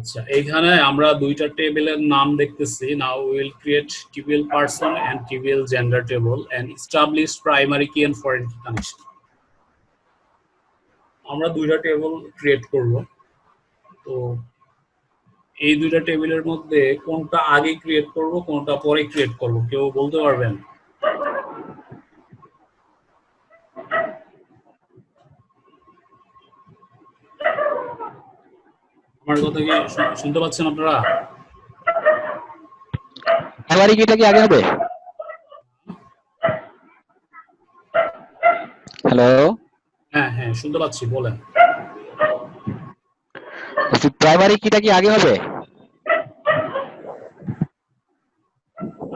আচ্ছা, এইখানে আমরা দুইটা টেবিলের নাম দেখতেছি। Now we will create TBL person and TBL gender table and establish primary key and foreign key connection. আমরা দুইটা টেবিল ক্রিয়েট করব। তো এই দুইটা টেবিলের মধ্যে কোনটা আগে ক্রিয়েট করব, কোনটা পরে ক্রিয়েট করব, কেউ বলতে পারবেন? আমার কথা কি শুনতে পাচ্ছেন আপনারা? প্রাইমারি কিটা কি আগে হবে? হ্যালো, হ্যাঁ হ্যাঁ শুনতে পাচ্ছি, বলেন। প্রাইমারি কিটা কি আগে হবে?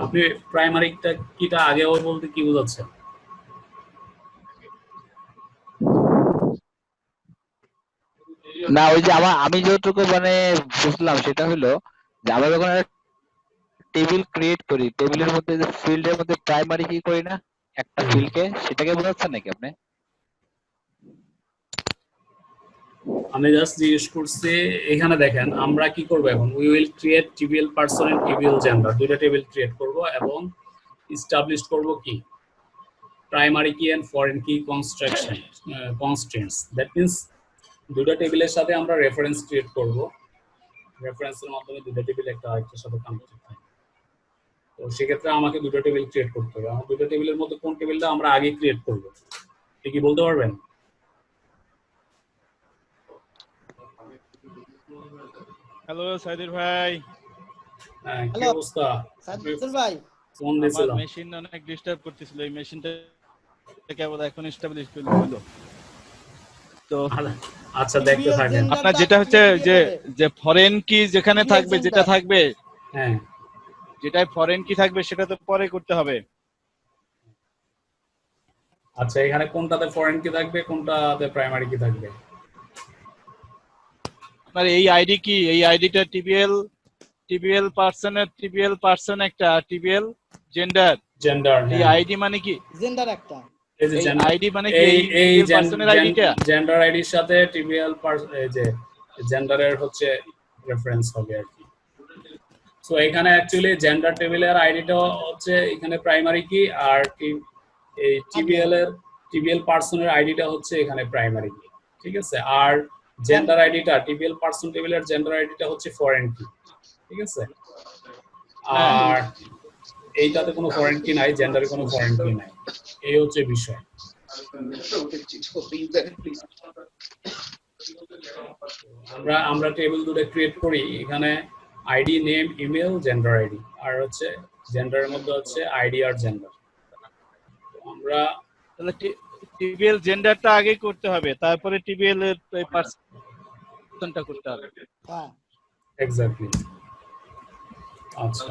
আপনি প্রাইমারিটা কিটা আগে হবে বলতে কি বোঝাচ্ছেন? না, ওই যে আমি যতটুকু মানে বুঝলাম সেটা হলো যে আমরা যখন টেবিল ক্রিয়েট করি, টেবিলের মধ্যে যে ফিল্ডের মধ্যে প্রাইমারি কি করি না একটা ফিল্ডকে, সেটাকে বোঝাচ্ছেন নাকি আপনি? আমি জাস্ট জিজ্ঞেস করছি। এখানে দেখেন আমরা কি করব এখন, we will create TBL person and TBL gender, দুইটা টেবিল ক্রিয়েট করব এবং এস্টাবলিশ করব কি primary key and foreign key construction constraints. That means দুইটা টেবিলের সাথে আমরা রেফারেন্স ক্রিয়েট করব। রেফারেন্সের মাধ্যমে দুইটা টেবিল একটা আরেকটার সাথে কানেক্টেড থাকে। তো সেক্ষেত্রে আমাকে দুটো টেবিল ক্রিয়েট করতে হবে। আমার দুটো টেবিলের মধ্যে কোন টেবিলটা আমরা আগে ক্রিয়েট করব, কি বলতে পারবেন? হ্যালো সাইদুর ভাই। হ্যাঁ, কি অবস্থা? সাইদুর ভাই, ফোন আমার দিয়েছিলাম। মেশিন অনেক ডিস্টার্ব করতেছিল, এই মেশিনটা কেবল এখন এস্টাবলিশ হলো। তো আচ্ছা, দেখতে থাকেন। আপনার যেটা হচ্ছে যে ফরেন কি যেখানে থাকবে, যেটা থাকবে, হ্যাঁ, যেটাই ফরেন কি থাকবে সেটা তো পরে করতে হবে। আচ্ছা, এখানে কোনটাতে ফরেন কি থাকবে, কোনটাতে প্রাইমারি কি থাকবে? আপনার এই আইডি কি, এই আইডিটা টিবিএল পার্সন একটা, টিবিএল জেন্ডার জেন্ডার। এই আইডি মানে কি, জেন্ডার একটা, এই যে এই জেন্ডার, আইডি মানে কি, এই এই টিবিএল পার্সনের আইডিটা জেন্ডার আইডির সাথে টিবিএল এই যে জেন্ডারের হচ্ছে রেফারেন্স হবে আর কি। সো এখানে অ্যাকচুয়ালি জেন্ডার টেবিলের আইডিটা হচ্ছে এখানে প্রাইমারি কি, আর এই টিবিএল পার্সনের আইডিটা হচ্ছে এখানে প্রাইমারি কি। ঠিক আছে? আর জেন্ডার আইডিটা টিবিএল পার্সন টেবিলের জেন্ডার আইডিটা হচ্ছে ফরেন কি। ঠিক আছে? আর এইটাতে কোনো ফরেন কি নাই, জেন্ডারে কোনো ফরেন কি নাই। এই হচ্ছে বিষয়। আমরা টেবিল দুটো ক্রিয়েট করি। এখানে ID, name, email, gender ID, আর হচ্ছে জেন্ডারের মধ্যে হচ্ছে আইডি আর জেন্ডার। আমরা তাহলে টিবিএল জেন্ডারটা আগে করতে হবে, তারপরে টিবিএল এর পার্সনটা করতে হবে। হ্যাঁ এক্স্যাক্টলি। আচ্ছা,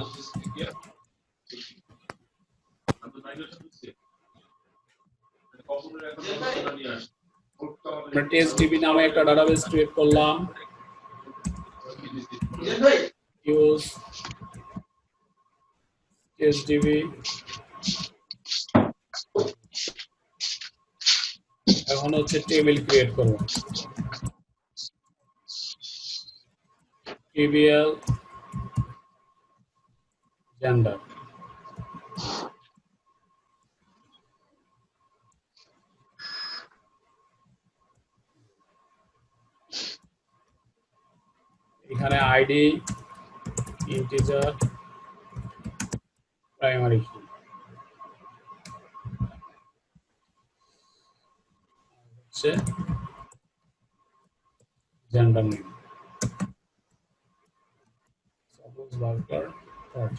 আমরা টেস্টডিবি নামে একটা ডাটাবেস ক্রিয়েট করলাম। ইউজ টেস্টডিবি। এখন হচ্ছে টেবিল ক্রিয়েট করব, টিবিএল জেন্ডার। এখানে আইডি, ইন্টিজার, প্রাইমারি কি, হচ্ছে জেন্ডার নেম, সাপোজ ওয়ার্কার 30।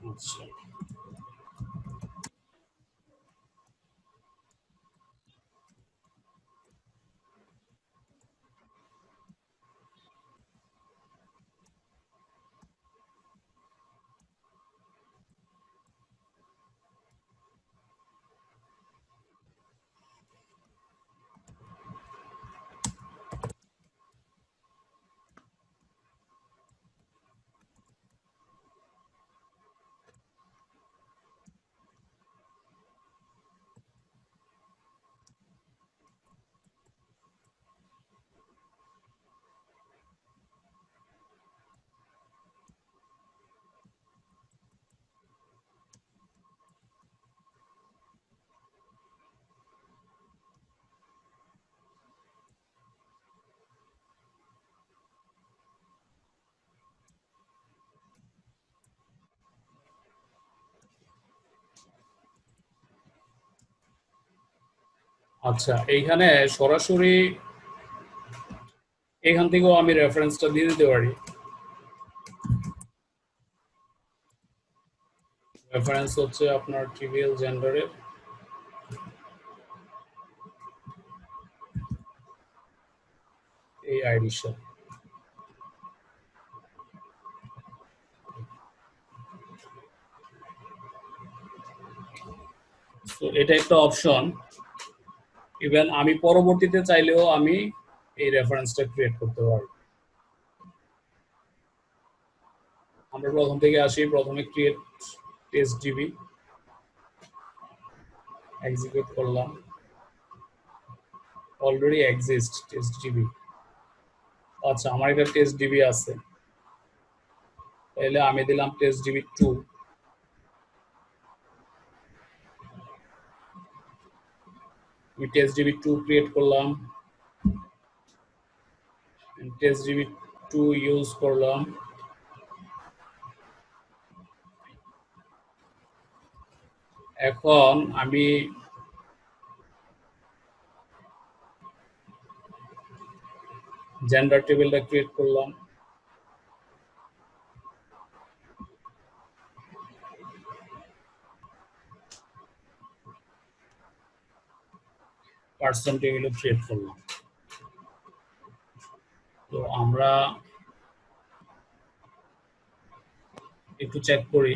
আচ্ছা, আচ্ছা, এইখানে সরাসরি এখান থেকেও আমি রেফারেন্সটা দিয়ে দিতে পারি। রেফারেন্স হচ্ছে আপনার ট্রিভিয়াল জেন্ডারের এই আইডির সাথে। তো এটা একটা অপশন। ইভেন আমি পরবর্তীতে চাইলেও আমি এই রেফারেন্সটা ক্রিয়েট করতে পারবো। আমরা প্রথম থেকে আসি, প্রথমে ক্রিয়েট টেস্ট ডিবি এক্সিকিউট করলাম। Already exist test DB. আচ্ছা, আমার এটা টেস্ট ডিবি আছে, তাহলে আমি দিলাম টেস্ট ডিবি 2। আমি টেস্ট ডিবি 2 ক্রিয়েট করলাম, টেস্ট ডিবি 2 ইউজ করলাম। এখন আমি জেন্ডার টেবিলটা ক্রিয়েট করলাম। পার্সন টেবিলও ক্রিয়েট করলাম। তো আমরা একটু চেক করি,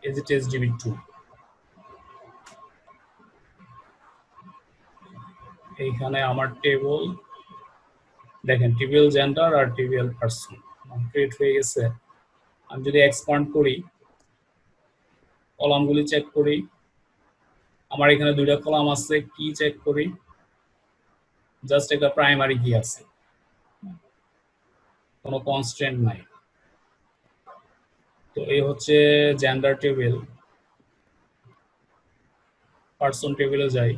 এই যে টেস্ট ডিবি 2, এইখানে আমার টেবল দেখেন, টিবিএল জেন্ডার আর টিবিএল পার্সন ক্রিয়েট হয়ে গেছে। আমি যদি এক্সপান্ড করি, কলামগুলি চেক করি, আমার এখানে দুইটা কলাম আছে, কি চেক করি, জাস্ট একটা প্রাইমারি কি আছে, কোনো কনস্ট্যান্ট নাই। তো এই হচ্ছে জেন্ডার টেবিল। পার্সন টেবিলে যাই,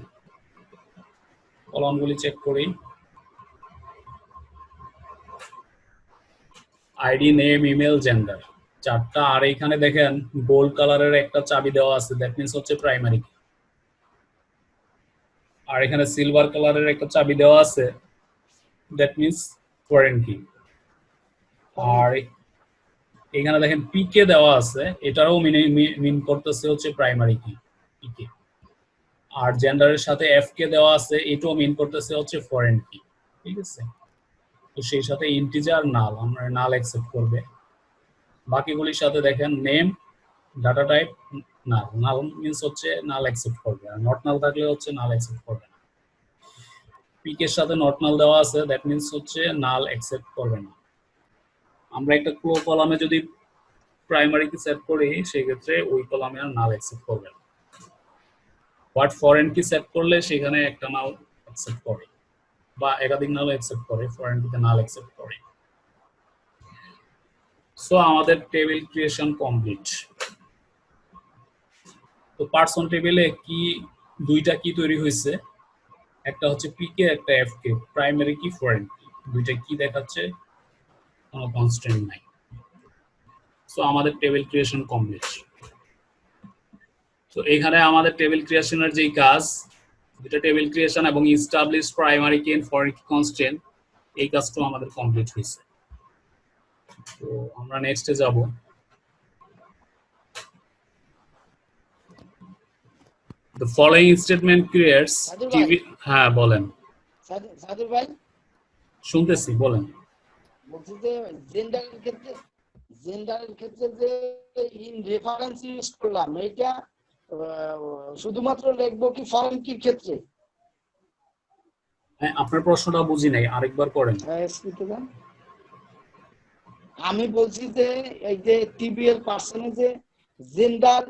কলামগুলি চেক করি, আইডি, নেম, ইমেল, জেন্ডার, চারটা। আর এইখানে দেখেন গোল্ড কালারের একটা চাবি দেওয়া আছে, দ্যাট মিন্স হচ্ছে প্রাইমারি কি। আর এখানে সিলভার কালারের একটা চাবি দেওয়া আছে, দ্যাট মিন্স ফরেন কি। আর এখানে দেখেন পিকে দেওয়া আছে, এটারও মিন করতেছে হচ্ছে প্রাইমারি কি, পিকে। আর জেন্ডারের সাথে এফ কে দেওয়া আছে, এটাও মিন করতেছে হচ্ছে ফরেন কি, ঠিক আছে। তো সেই সাথে ইন্টিজার, নাল, আমরা নাল অ্যাকসেপ্ট করবে। বাকিগুলির সাথে দেখেন নেম, ডাটা টাইপ, নাল। নাল মিন্স হচ্ছে নাল অ্যাকসেপ্ট করবে, আর নট নাল থাকলে হচ্ছে নাল অ্যাকসেপ্ট করবে না। পিকের সাথে নট নাল দেওয়া আছে, দ্যাট মিন্স হচ্ছে নাল অ্যাকসেপ্ট করবে না। আমরা একটা কলামে যদি প্রাইমারি কি সেট করি, সেক্ষেত্রে ওই কলামে আর নাল অ্যাকসেপ্ট করবে না। বাট ফরেন কি সেট করলে সেখানে একটা নাল অ্যাকসেপ্ট করে, বা একাধিক নাল অ্যাকসেপ্ট করে, ফরেন কিতে নাল অ্যাকসেপ্ট করে। সো আমাদের টেবিল ক্রিয়েশন কমপ্লিট। তো পার্সন টেবিলে কি দুইটা কি তৈরি হয়েছে, একটা হচ্ছে পিকে, একটা এফ কে, প্রাইমারি কি, ফরেন কি, দুইটা কি দেখাচ্ছে, কোনো কনস্ট্যান্ট নাই। সো আমাদের টেবিল ক্রিয়েশন কমপ্লিট। তো এখানে আমাদের টেবিল ক্রিয়েশনের যেই কাজ, দুটো টেবিল ক্রিয়েশন এবং establish primary key and foreign কি কনস্ট্যান্ট, এই কাজটা আমাদের কমপ্লিট হয়েছে। তো আমরা নেক্সটে যাব। The following statement creates TV। হ্যাঁ বলেন। সাদুর ভাই শুনতেছি, বলেন। বলছি যে জেন্ডারের ক্ষেত্রে যে ইন রেফারেন্স ইউজ করলাম, এটা শুধুমাত্র লিখবো কি ফরেন কির ক্ষেত্রে? হ্যাঁ, আপনার প্রশ্নটা বুঝি নাই, আরেকবার করেন। আমি বলছি যে এই যে টিবিএল পার্সনে যে gender,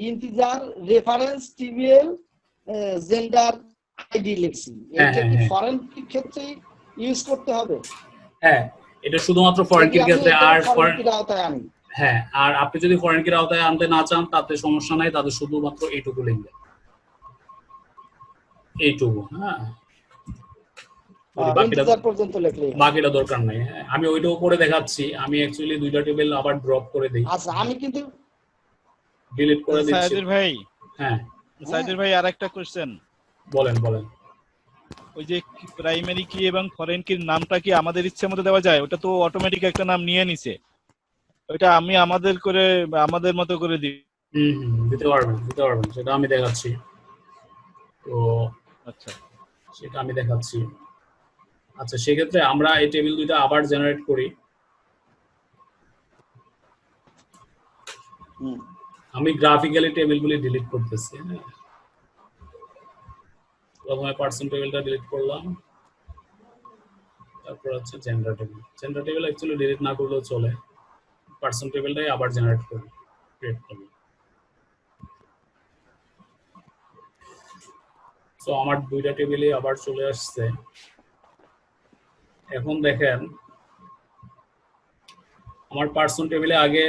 integer, reference, TBL, gender, ID লিখছি, এটা কি ফরেন কির ক্ষেত্রে ইউজ করতে হবে? হ্যাঁ, এটা শুধুমাত্র ফরেন কির ক্ষেত্রে। আর হ্যাঁ, আর আপনি যদি ফরেন কির আওতায় আনতে না চান, তাতে সমস্যা নাই, তাদের শুধুমাত্র এইটুকু লিখবেন, এইটুকু। হ্যাঁ, বাকিটা দরকার নাই। আমি ওইটাও করে দেখাচ্ছি। আমি অ্যাকচুয়ালি দুইটা টেবিল আবার ড্রপ করে দেই। আচ্ছা, আমি কিন্তু ডিলিট করে দিচ্ছি। সাইদুর ভাই, হ্যাঁ সাইদুর ভাই, আরেকটা কোশ্চেন। বলেন বলেন। ওই যে প্রাইমারি কি এবং ফরেন কির নামটা কি আমাদের ইচ্ছে মতো দেওয়া যায়? ওটা তো অটোমেটিক একটা নাম নিয়ে নিছে, ওইটা আমি আমাদের মতো করে দিই। দিতে পারবেন সেটা আমি দেখাচ্ছি। তো আচ্ছা সেটা আমি দেখাচ্ছি। আচ্ছা, সেক্ষেত্রে আমরা এই টেবিল দুইটা আবার জেনারেট করি। আমি গ্রাফিক্যালি টেবিলগুলি ডিলিট করতেছি। প্রথমে পার্সন টেবিলটা ডিলিট করলাম, তারপর হচ্ছে জেন্ডার টেবিল অ্যাকচুয়ালি ডিলিট না করলেও চলে। পার্সন টেবিলটাই আবার জেনারেট করি, ক্রিয়েট করি। সো আমার দুইটা টেবিলই আবার চলে আসছে। এখন দেখেন আমার পার্সন টেবিলে আগে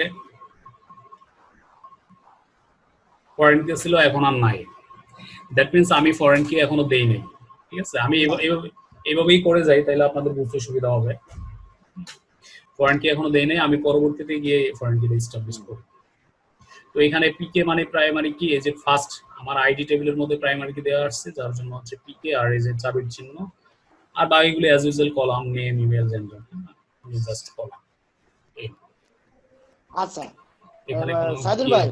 ফরেন কি ছিল, এখন আর নাই। দ্যাট মিন্স আমি ফরেন কি এখনো দেই নাই। ঠিক আছে, আমি এইভাবেই করে যাই, তাইলে আপনাদের বুঝতে সুবিধা হবে। ফরেন কি এখনো দেই নাই, আমি পরবর্তীতে গিয়ে ফরেন কি এস্টাবলিশ করব। তো এখানে পিকে মানে প্রাইমারি কি, এই যে ফার্স্ট আমার আইডি টেবিলের মধ্যে প্রাইমারি কি দেওয়া আসছে, যার জন্য হচ্ছে পিকে আর এই যে চাবির চিহ্ন, আর বাকিগুলো as usual column, name, email, gender, just column. আচ্ছা এখানে সাদুল ভাই,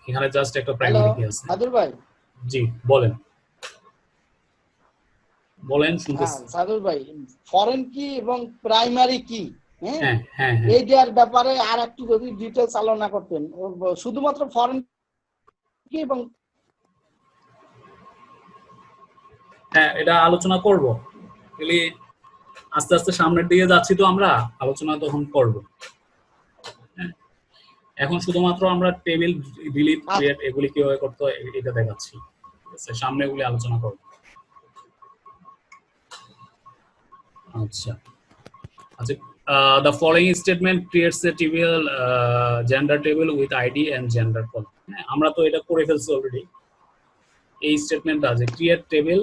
এখানে জাস্ট একটা প্রাইমারি কি আছে। সাদুল ভাই, জি বলেন শুনতেছি। সাদুল ভাই, ফরেন কি এবং প্রাইমারি কি, হ্যাঁ হ্যাঁ হ্যাঁ, এইটার ব্যাপারে আর একটু যদি ডিটেইলস আলোচনা করতেন। শুধুমাত্র ফরেন কি এবং হ্যাঁ এটা আলোচনা করব। আস্তে আস্তে সামনের দিকে যাচ্ছি, তো আমরা আলোচনা তখন করব। এখন শুধুমাত্র আমরা টেবিল ডিলিট, ক্রিয়েট এগুলি কিভাবে করতে হয় এটা দেখাচ্ছি। ঠিক আছে, সামনে এগুলি আলোচনা করব। আচ্ছা আচ্ছা, the following statement creates a trivial gender table with ID and gender column. আমরা তো এটা করে ফেলছি অলরেডি। এই স্টেটমেন্টটা যে ক্রিয়েট টেবিল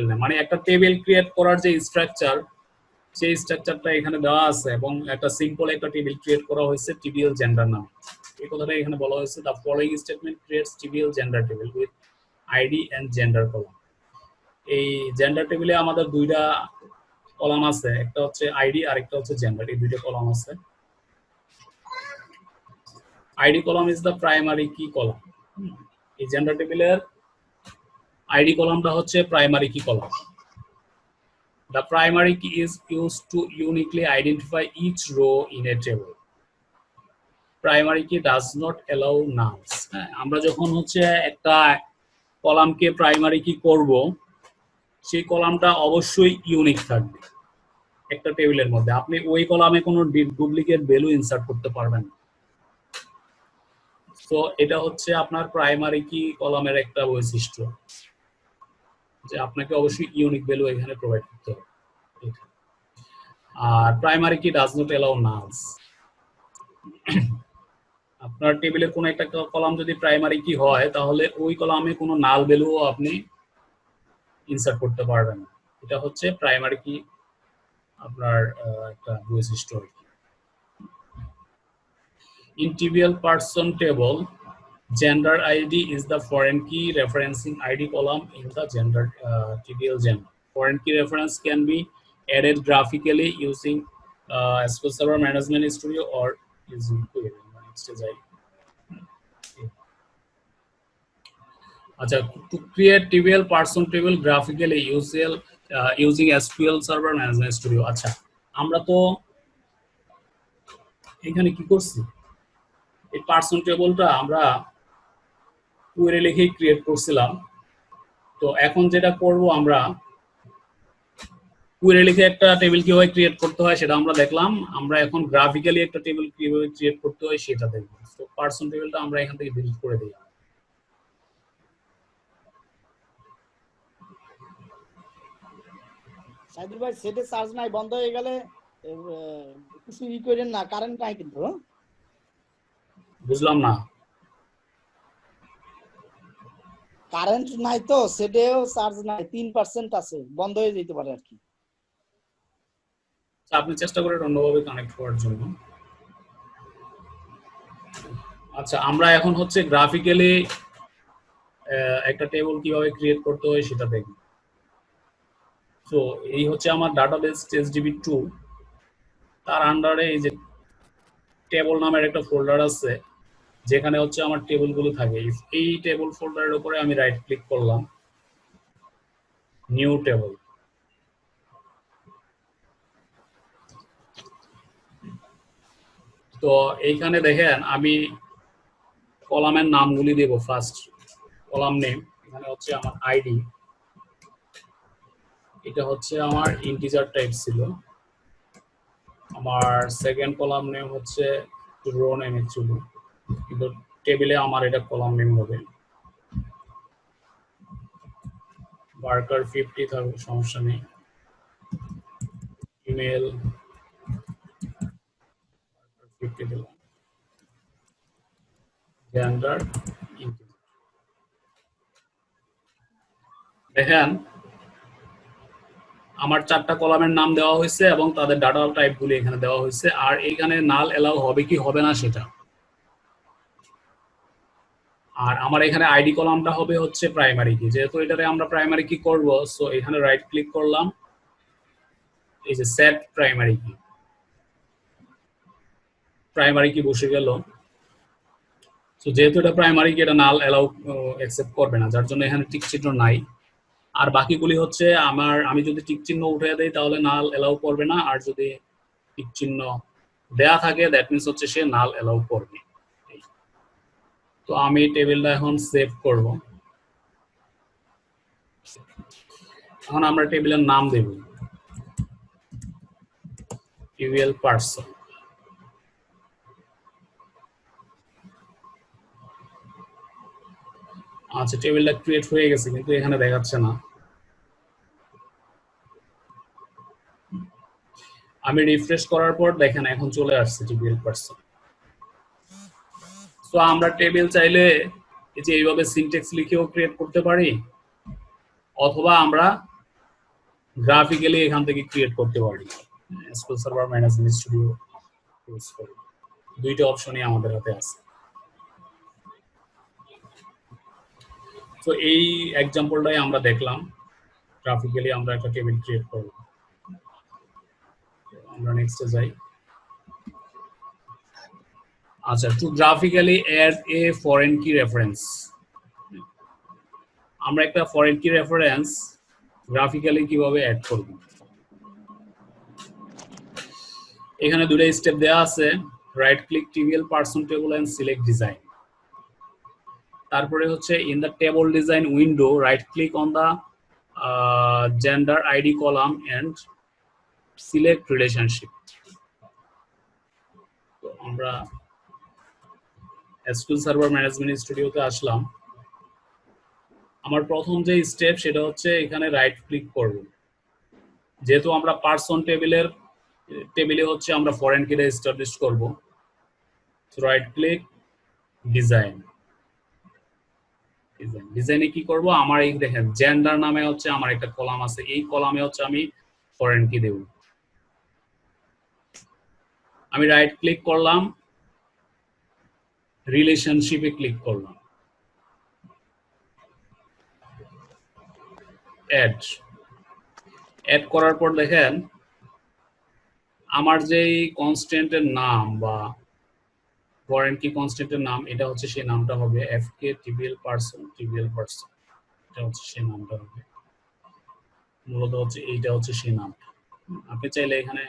না, মানে একটা টেবিল ক্রিয়েট করার যে স্ট্রাকচার, সেই স্ট্রাকচারটা এখানে দেওয়া আছে, এবং একটা সিম্পল একটা টেবিল ক্রিয়েট করা হয়েছে টিবিএল জেন্ডার নামে। এই কথাটা এখানে বলা হয়েছে, the following statement creates TBL gender table with ID and gender column. এই জেন্ডার টেবিলে আমাদের দুইটা কলাম আছে, একটা হচ্ছে আইডি আর একটা হচ্ছে জেন্ডার। এই দুইটা কলাম আছে। ID column is the primary কি কলাম। এই জেন্ডার টেবিলের আইডি কলামটা হচ্ছে প্রাইমারি কি column. The primary key is used to uniquely identify each row in a table. Primary key does not allow nulls. আমরা যখন হচ্ছে একটা কলামকে প্রাইমারি কি করব, সেই কলামটা অবশ্যই ইউনিক থাকবে একটা টেবিলের মধ্যে। আপনি ওই কলামে কোনো ডুপ্লিকেট ভ্যালু ইনসার্ট করতে পারবেন না। তো এটা হচ্ছে আপনার প্রাইমারি কি কলামের একটা বৈশিষ্ট্য, যে আপনাকে অবশ্যই ইউনিক ভ্যালু এখানে প্রোভাইড করতে হবে। আর প্রাইমারি কি ডাজ নট অ্যালাউ নালস। আপনার টেবিলের কোনো একটা কলাম যদি প্রাইমারি কি হয়, তাহলে ওই কলামে কোনো নাল ভ্যালুও আপনি ইনসার্ট করতে পারবেন না। এটা হচ্ছে প্রাইমারি কি আপনার একটা বৈশিষ্ট্য। In trivial person table, gender ID is the foreign key referencing ID column in the gender trivial gender. Foreign key reference can be added graphically using SQL Server Management Studio or using query. আচ্ছা, to create trivial person table graphically using SQL Server Management Studio. আচ্ছা, আমরা তো এখানে কি করছি, এই person টেবিলটা আমরা কোয়েরি লিখেই ক্রিয়েট করছিলাম। তো এখন যেটা করব, আমরা কোয়েরি লিখে একটা টেবিল কিভাবে ক্রিয়েট করতে হয় সেটা আমরা দেখলাম। আমরা এখন গ্রাফিক্যালি একটা টেবিল কিভাবে ক্রিয়েট করতে হয় সেটা দেখব। তো পার্সন টেবিলটা আমরা এখান থেকে ডিলিট করে দিই। সাইদুল ভাই, সেটে চার্জ নাই, বন্ধ হয়ে গেলে কিছু ই করেন না, কারেন্ট নাই কিন্তু। বুঝলাম না। কারেন্ট নাই তো, সেটেও চার্জ নাই, 3% আছে, বন্ধ হয়ে যেতে পারে আর কি। আপনি চেষ্টা করেন অন্যভাবে কানেক্ট করার জন্য। আচ্ছা, আমরা এখন হচ্ছে গ্রাফিক্যালি একটা টেবিল কিভাবে ক্রিয়েট করতে হয় সেটা দেখব। তো এই হচ্ছে আমার ডাটাবেস টেস্টডিবি 2। তার আন্ডারে এই যে টেবল নামের একটা ফোল্ডার আছে যেখানে হচ্ছে আমার টেবিলগুলো থাকে। এই টেবিল ফোল্ডারের উপরে আমি রাইট ক্লিক করলাম, নিউ টেবল। তো এইখানে দেখেন আমি কলামের নামগুলি দেব। ফার্স্ট কলাম নেম, এখানে হচ্ছে আমার আইডি, এটা হচ্ছে আমার ইন্টিজার টাইপ ছিল। আমার সেকেন্ড কলাম নেম হচ্ছে রো নেম ছিল, কিন্তু টেবিলে আমার এটা কলাম নেম হবে। ওয়ার্কার 50 থাকবে, সমস্যা নেই। ইমেল 50 দিলাম। জেন্ডার দেখেন আমার 4টা কলামের নাম দেওয়া হয়েছে এবং তাদের ডাটা টাইপগুলি এখানে দেওয়া হয়েছে। আর এখানে নাল এলাও হবে কি হবে না সেটা। আর আমার এখানে আইডি কলামটা হবে হচ্ছে প্রাইমারি কি, যেহেতু এটারে আমরা প্রাইমারি কি করব, সো এখানে রাইট ক্লিক করলাম, এই যে সেট প্রাইমারি কি, প্রাইমারি কি বসে গেল। তো যেহেতু এটা প্রাইমারি কি, এটা নাল এলাও অ্যাকসেপ্ট করবে না, যার জন্য এখানে টিক চিহ্ন নাই। আর বাকিগুলি হচ্ছে আমি যদি টিক চিহ্ন উঠে দেই তাহলে নাল এলাও করবে না, আর যদি টিক চিহ্ন দেয়া থাকে দ্যাট মিন্স হচ্ছে সে নাল এলাও করবে। তো আমি টেবিলটা এখন সেভ করব। এখন আমরা টেবিলের নাম দেব টিবিএল পার্সন। আচ্ছা, টেবিলটা ক্রিয়েট হয়ে গেছে কিন্তু এখানে দেখাচ্ছে না। আমি রিফ্রেশ করার পর দেখেন এখন চলে আসছে টিবিএল পার্সন। তো আমরা টেবিল চাইলে এই যে এইভাবে সিনট্যাক্স লিখেও ক্রিয়েট করতে পারি, অথবা আমরা গ্রাফিক্যালি এখান থেকে ক্রিয়েট করতে পারি। SQL server management studio use করে দুইটা অপশনই আমাদের হাতে আছে। তো এই এক্সাম্পলটাই আমরা দেখলাম, গ্রাফিক্যালি আমরা একটা টেবিল ক্রিয়েট করব। আমরা নেক্সটে যাই। আচ্ছা, to graphically add a foreign key reference. আমরা একটা ফরেন কি রেফারেন্স গ্রাফিক্যালি কিভাবে অ্যাড করব। এখানে দুটো স্টেপ দেওয়া আছে, right click TBL person table and select design. তারপরে হচ্ছে in the table design window right click on the gender ID column and select relationship. তো আমরা এসকিউএল সার্ভার ম্যানেজমেন্ট স্টুডিওতে আসলাম। আমার প্রথম যে স্টেপ সেটা হচ্ছে এখানে রাইট ক্লিক করব। যেহেতু আমরা পার্সন টেবিলে হচ্ছে আমরা ফরেন কিটা এস্টাবলিশ করব, রাইট ক্লিক ডিজাইন। ডিজাইনে কি করব, আমার এই দেখেন জেন্ডার নামে হচ্ছে আমার একটা কলাম আছে, এই কলামে হচ্ছে আমি ফরেন কি দেব। আমি রাইট ক্লিক করলাম, রিলেশনশিপে ক্লিক করলাম, অ্যাড করার পর দেখেন আমার যেই কনস্ট্যান্টের নাম বা ফরেন কি কনস্ট্যান্টের নাম, এটা হচ্ছে সেই নামটা হবে এফকে টিবিএল পার্সন এটা হচ্ছে সেই নামটা হবে। মূলত হচ্ছে এইটা হচ্ছে সেই নামটা। আপনি চাইলে এখানে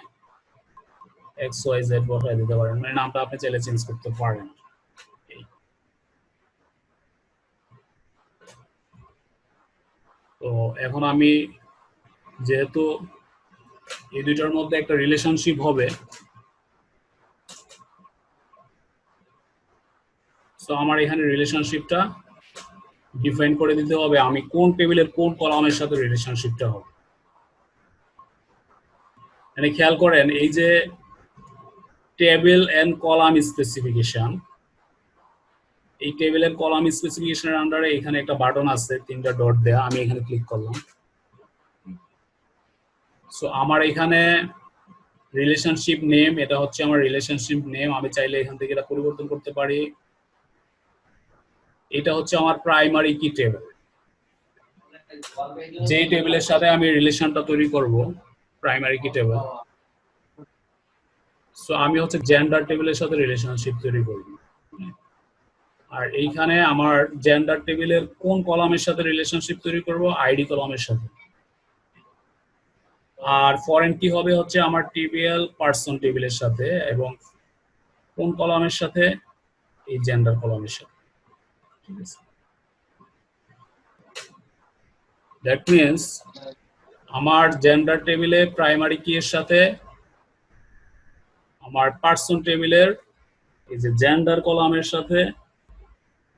XYZ বসায় দিতে পারেন, মানে নামটা আপনি চাইলে চেঞ্জ করতে পারেন। তো এখন আমি যেহেতু এই দুইটার মধ্যে একটা রিলেশনশিপ হবে, তো আমার এখানে রিলেশনশিপটা ডিফাইন করে দিতে হবে আমি কোন টেবিলের কোন কলামের সাথে রিলেশনশিপটা হবে। মানে খেয়াল করেন এই যে টেবিল এন্ড কলাম স্পেসিফিকেশন, এই টেবিল এন্ড কলাম স্পেসিফিকেশনের আন্ডারে এখানে একটা বাটন আছে 3টা ডট দেয়া, আমি এখানে ক্লিক করলাম। সো আমার এখানে রিলেশনশিপ নেম, এটা হচ্ছে আমার রিলেশনশিপ নেম। আমি চাইলে এখান থেকে এটা পরিবর্তন করতে পারি। এটা হচ্ছে আমার প্রাইমারি কি টেবিল, যে টেবিলের সাথে আমি রিলেশনটা তৈরি করব প্রাইমারি কি টেবিল, সো আমি হচ্ছে জেন্ডার টেবিলের সাথে রিলেশনশিপ তৈরি করব। আর এইখানে আমার জেন্ডার টেবিলের কোন কলামের সাথে রিলেশনশিপ তৈরি করব? আইডি কলামের সাথে। আর ফরেন কি হবে হচ্ছে আমার টিবিএল পারসন টেবিলের সাথে, এবং কোন কলামের সাথে? এই জেন্ডার কলামের সাথে। ঠিক আছে, দ্যাট মিন্স আমার জেন্ডার টেবিলে প্রাইমারি কি এর সাথে আমার পারসন টেবিলের এই যে জেন্ডার কলামের সাথে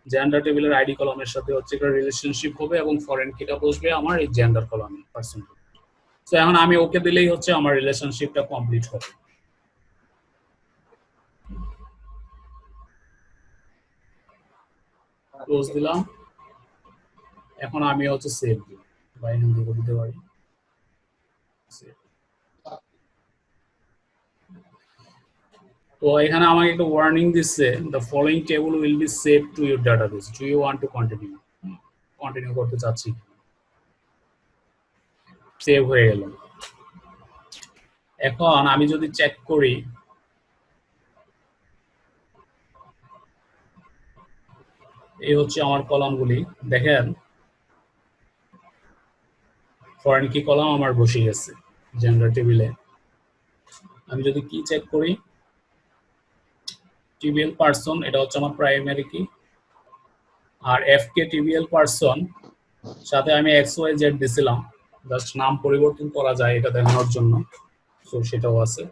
জেন্ডার টেবিলের আইডি কলামের সাথে হচ্ছে একটা রিলেশনশিপ হবে, এবং ফরেন কিটা বসবে আমার এই জেন্ডার কলামে পারসন। সো এখন আমি ওকে দিলেই হচ্ছে আমার রিলেশনশিপটা কমপ্লিট হবে। ক্লোজ দিলাম। এখন আমি হচ্ছে সেভ দিই, বা এখান থেকে দিতে পারি save। তো এখানে আমাকে একটা ওয়ার্নিং দিচ্ছে, the following table will be save to your database, do you want to continue? Continue করতে চাচ্ছি। সেভ হয়ে গেল। এখন আমি যদি চেক করি, এই হচ্ছে আমার কলামগুলি, দেখেন ফরেন কি কলাম আমার বসে গেছে জেন্ডার টেবিলে। আমি যদি কি চেক করি, টিবিএল পারসন, এটা হচ্ছে আমার প্রাইমারি কি, আর এফ কে টিবিএল পারসন সাথে আমি এক্স ওয়াই জেড দিছিলাম, জাস্ট নাম পরিবর্তন করা যায় এটা দেখানোর জন্য, সো সেটাও আছে।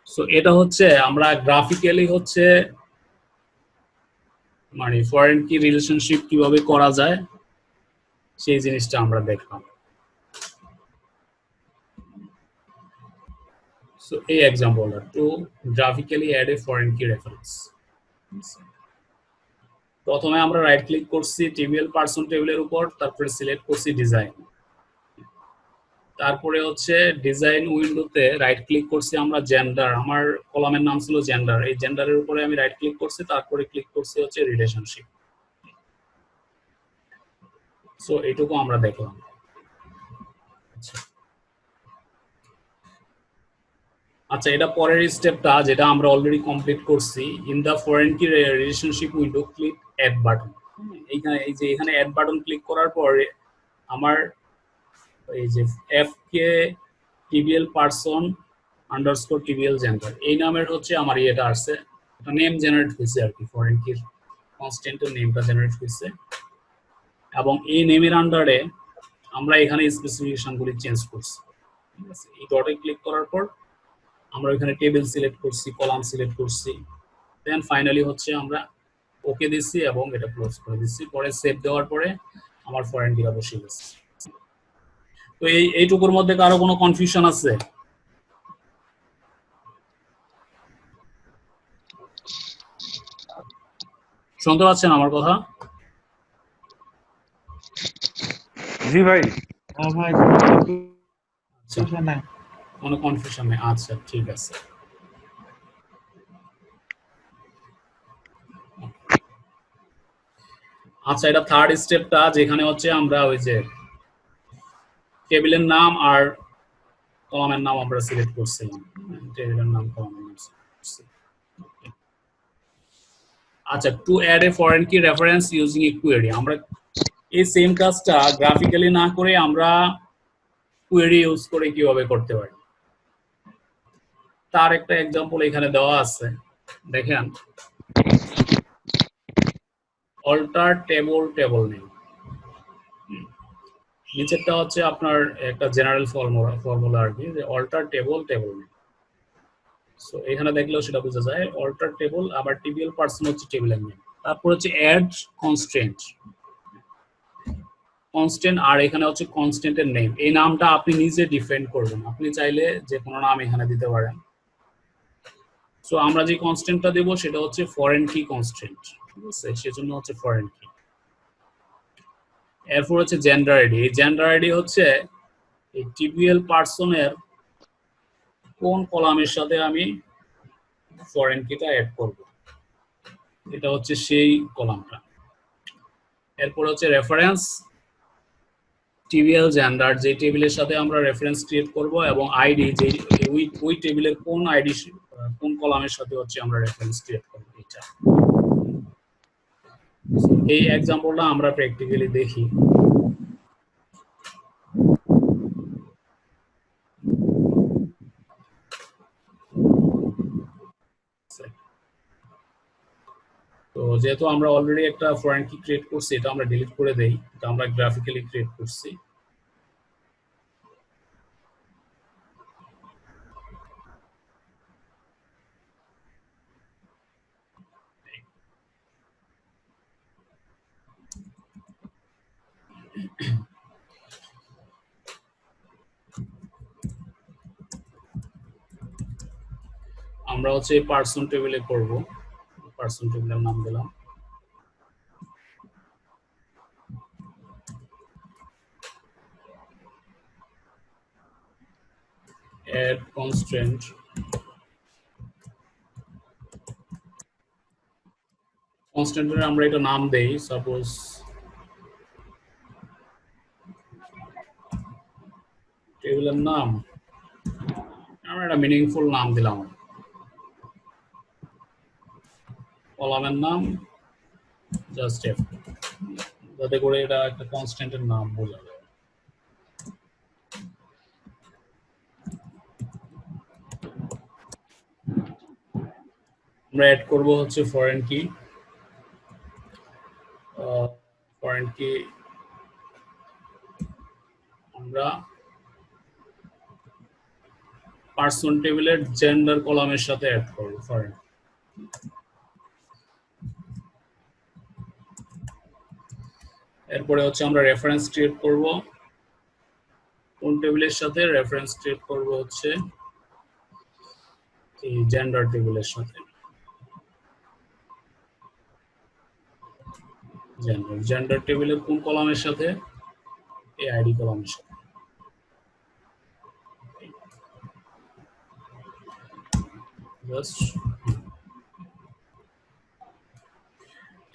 সো এটা হচ্ছে আমরা গ্রাফিক্যালি হচ্ছে মানে ফরেন কি রিলেশনশিপ কিভাবে করা যায় সেই জিনিসটা আমরা দেখলাম। সো এই এক্সাম্পলটা, to graphically add a foreign key reference. প্রথমে আমরা রাইট ক্লিক করছি টিবিএল পারসন টেবিলের উপর, তারপরে সিলেক্ট করছি ডিজাইন, তারপরে হচ্ছে ডিজাইন উইন্ডোতে রাইট ক্লিক করছি আমরা জেন্ডার, আমার কলামের নাম ছিল জেন্ডার, এই জেন্ডারের উপরে আমি রাইট ক্লিক করছি, তারপরে ক্লিক করছি হচ্ছে রিলেশনশিপ। সো এইটুকু আমরা দেখলাম। আচ্ছা, এটা পরের স্টেপটা যেটা আমরা অলরেডি কমপ্লিট করছি। In the foreign key relationship window click add button. এইখানে এই যে এখানে অ্যাড বাটন ক্লিক করার পরে আমার এই যে F K TBL person underscore TBL gender এই নামের হচ্ছে আমার ইয়েটা আসছে, একটা নেম জেনারেট হয়েছে আর কি, ফরেন কির কনস্ট্যান্টের নেমটা জেনারেট হয়েছে, এবং এই নেমের আন্ডারে আমরা এখানে স্পেসিফিকেশনগুলি চেঞ্জ করছি। ঠিক আছে, এই ডটে ক্লিক করার পর আমরা এখানে টেবিল সিলেক্ট করছি, কলাম সিলেক্ট করছি, দেন ফাইনালি হচ্ছে আমরা ওকে দিচ্ছি এবং এটা ক্লোজ করে দিচ্ছি। পরে সেভ দেওয়ার পরে আমার ফরেন কিটা বসে গেছে। তো এইটুকুর মধ্যে কারো কোনো কনফিউশন আছে? শুনতে পাচ্ছেন আমার কথা? জি ভাই। কোনো কনফিউশন নেই? আচ্ছা, ঠিক আছে। আচ্ছা, এটা থার্ড স্টেপটা, যেখানে হচ্ছে আমরা ওই যে টেবিলের নাম আর কলামের নাম আমরা সিলেক্ট করছিলাম, টেবিলের নাম কলামের নাম select করছি। আচ্ছা, to add a foreign key reference using a query, আমরা এই সেম কাজটা গ্রাফিক্যালি না করে আমরা কোয়েরি ইউজ করে কিভাবে করতে পারি তার একটা এক্সাম্পল এখানে দেওয়া আছে। দেখেন, অল্টার টেবল টেবল নেম, নিচেরটা হচ্ছে আপনার একটা জেনারেল ফর্মুলা আর কি, যে alter table table name. So এখানে দেখলেও সেটা বোঝা যায়, অল্টার টেবল, আবার টিবিএল পারসন হচ্ছে টেবিলের নেম, তারপর হচ্ছে অ্যাড কনস্ট্রেন্ট, কনস্ট্যান্ট, আর এখানে হচ্ছে কনস্ট্যান্টের নেম। এই নামটা আপনি নিজে ডিফাইন করবেন, আপনি চাইলে যে কোনো নাম এখানে দিতে পারেন। সো আমরা যে কনস্ট্যান্টটা দেব সেটা হচ্ছে ফরেন কি কনস্ট্যান্ট, ঠিক আছে, সেজন্য হচ্ছে ফরেন কি। এরপর হচ্ছে জেন্ডার আইডি, এই জেন্ডার আইডি হচ্ছে এই টিবিএল পারসনের কোন কলামের সাথে আমি ফরেন কিটা অ্যাড করব, এটা হচ্ছে সেই কলামটা। এরপর হচ্ছে রেফারেন্স, টিবিএল জেন্ডার যে টেবিলের সাথে আমরা রেফারেন্স ক্রিয়েট করব এবং আইডি যে ওই টেবিলের কোন আইডি কোন কলামের সাথে হচ্ছে আমরা রেফারেন্স ক্রিয়েট করব এটা। এই एग्जांपलটা আমরা প্র্যাকটিক্যালি দেখি। তো যেহেতু আমরা অলরেডি একটা ফরেন কি ক্রিয়েট করছি, এটা আমরা ডিলিট করে দেই। এটা আমরা গ্রাফিক্যালি ক্রিয়েট করছি। আমরা হচ্ছে পারসন টেবিলে করব। পারসন টেবিলের নাম দিলাম add constraint কনস্ট্যান্টের আমরা এটা নাম দেই সাপোজ টেবিলের নাম আমরা একটা মিনিংফুল নাম দিলাম, কলামের নাম জাস্ট এফ, যাতে করে এটা একটা কনস্ট্যান্টের নাম বোঝা যায়। আমরা অ্যাড করব হচ্ছে ফরেন কি আমরা পারসন টেবিলের জেন্ডার কলামের সাথে অ্যাড করব ফরেন। এরপরে হচ্ছে আমরা রেফারেন্স ক্রিয়েট করব কোন টেবিলের সাথে, রেফারেন্স ক্রিয়েট করব হচ্ছে এই জেন্ডার টেবিলের সাথে। জেন্ডার টেবিলের কোন কলামের সাথে, এই আইডি কলামের সাথে।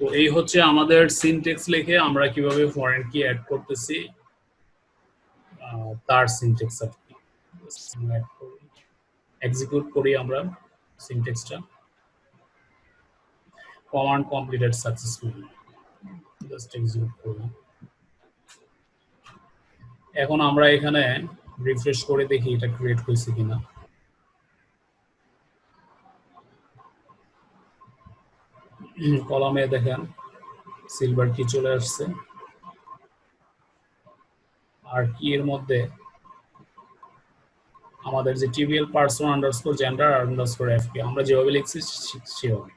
তো এই হচ্ছে আমাদের সিনট্যাক্স লিখে আমরা কিভাবে ফরেন কি অ্যাড করতেছি তার সিনট্যাক্স আর কি। এক্সিকিউট করি আমরা সিনট্যাক্সটা, command completed successfully, just execute করলাম। এখন আমরা এখানে রিফ্রেশ করে দেখি এটা ক্রিয়েট হয়েছে কিনা। কলামে দেখেন সিলভার কি চলে আসছে, আর কি এর মধ্যে আমাদের যে TBL person underscore gender underscore FK আমরা যেভাবে লিখছি সেভাবে।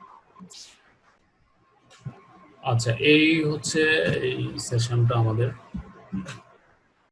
আচ্ছা, এই হচ্ছে এই সেশনটা আমাদের।